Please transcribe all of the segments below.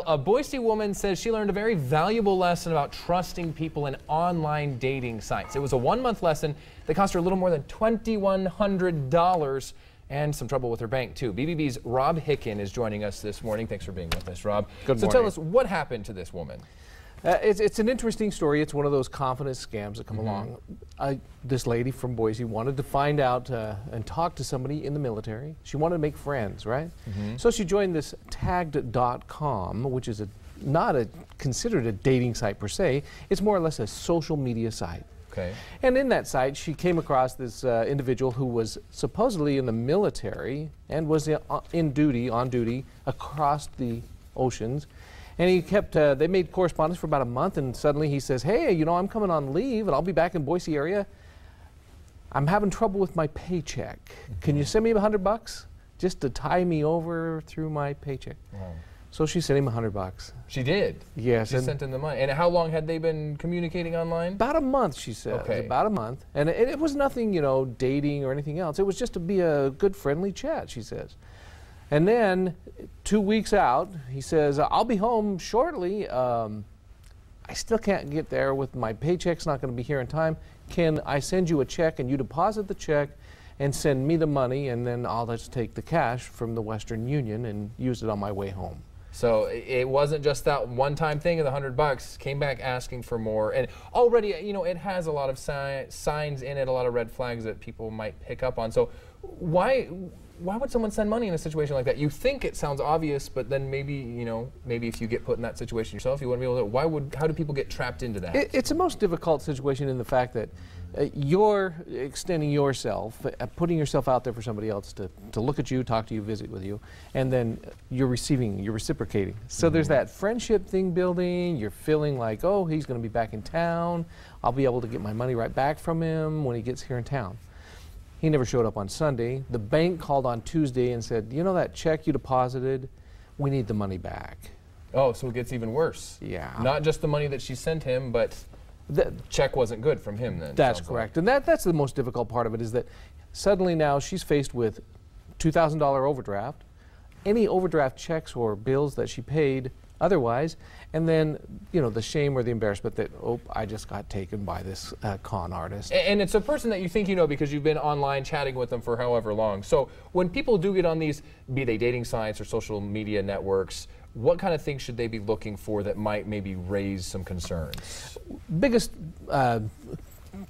A Boise woman says she learned a very valuable lesson about trusting people in online dating sites. It was a 1-month lesson that cost her a little more than $2,100 and some trouble with her bank, too. BBB's Robb Hicken is joining us this morning. Thanks for being with us, Robb. Good morning. So tell us, what happened to this woman? It's an interesting story. It's one of those confidence scams that come along. This lady from Boise wanted to find out and talk to somebody in the military. She wanted to make friends, right? So she joined this tagged.com, which is not considered a dating site per se. It's more or less a social media site. Okay. And in that site, she came across this individual who was supposedly in the military and was on duty across the oceans. And he kept, they made correspondence for about a month, and suddenly he says, hey, you know, I'm coming on leave, and I'll be back in Boise area. I'm having trouble with my paycheck. Can you send me $100 just to tie me over through my paycheck? Wow. So she sent him $100. She did? Yes. She sent him the money. And how long had they been communicating online? About a month, she said. Okay. About a month. And it was nothing, you know, dating or anything else. It was just to be a good, friendly chat, she says. And then 2 weeks out, he says, I'll be home shortly. I still can't get there with my paycheck's not going to be here in time. Can I send you a check and you deposit the check and send me the money, and then I'll just take the cash from the Western Union and use it on my way home. So it wasn't just that one-time thing of the $100. Came back asking for more, and already, you know, it has a lot of signs in it, a lot of red flags that people might pick up on. So why would someone send money in a situation like that? You think it sounds obvious, but then maybe, you know, maybe if you get put in that situation yourself, you want to be able to. How do people get trapped into that? It's a most difficult situation in the fact that you're extending yourself, putting yourself out there for somebody else to look at you, talk to you, visit with you, and then you're reciprocating. So there's that friendship thing building. You're feeling like, oh, he's going to be back in town. I'll be able to get my money right back from him when he gets here in town. He never showed up on Sunday. The bank called on Tuesday and said, you know that check you deposited? We need the money back. Oh, so it gets even worse. Yeah. Not just the money that she sent him, but the check wasn't good from him then. That's correct. And that's the most difficult part of it, is that suddenly now she's faced with $2,000 overdraft, any overdraft checks or bills that she paid otherwise, and then, you know, the shame or the embarrassment that, oh, I just got taken by this con artist. And it's a person that you think you know because you've been online chatting with them for however long. So when people do get on these, be they dating sites or social media networks, what kind of things should they be looking for that might maybe raise some concerns? Biggest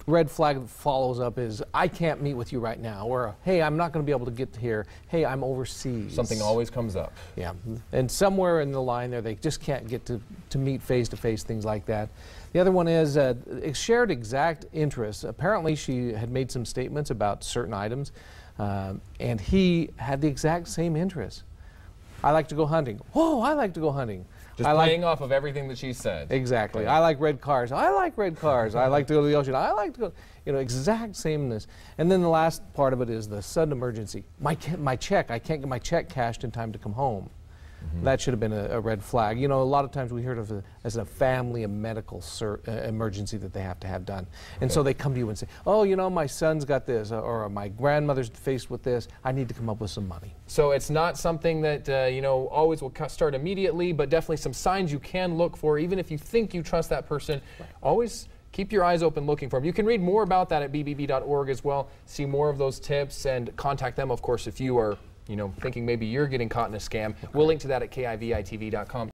red flag that follows up is, I can't meet with you right now, or, hey, I'm not going to be able to get here, hey, I'm overseas. Something always comes up. Yeah, and somewhere in the line there, they just can't get to meet face-to-face, things like that. The other one is shared exact interests. Apparently, she had made some statements about certain items, and he had the exact same interests. I like to go hunting. Oh, I like to go hunting. Just playing off of everything that she said. Exactly. Okay. I like red cars. I like red cars. I like to go to the ocean. I like to go, you know, exact sameness. And then the last part of it is the sudden emergency. My check, I can't get my check cashed in time to come home. That should have been a red flag. You know, a lot of times we heard of it as a family, a medical emergency that they have to have done. And so they come to you and say, oh, you know, my son's got this, or my grandmother's faced with this. I need to come up with some money. So it's not something that, you know, always will start immediately, but definitely some signs you can look for, even if you think you trust that person. Right. Always keep your eyes open looking for them. You can read more about that at bbb.org as well, see more of those tips, and contact them, of course, if you are, you know, thinking maybe you're getting caught in a scam. We'll link to that at KIVI-TV.com.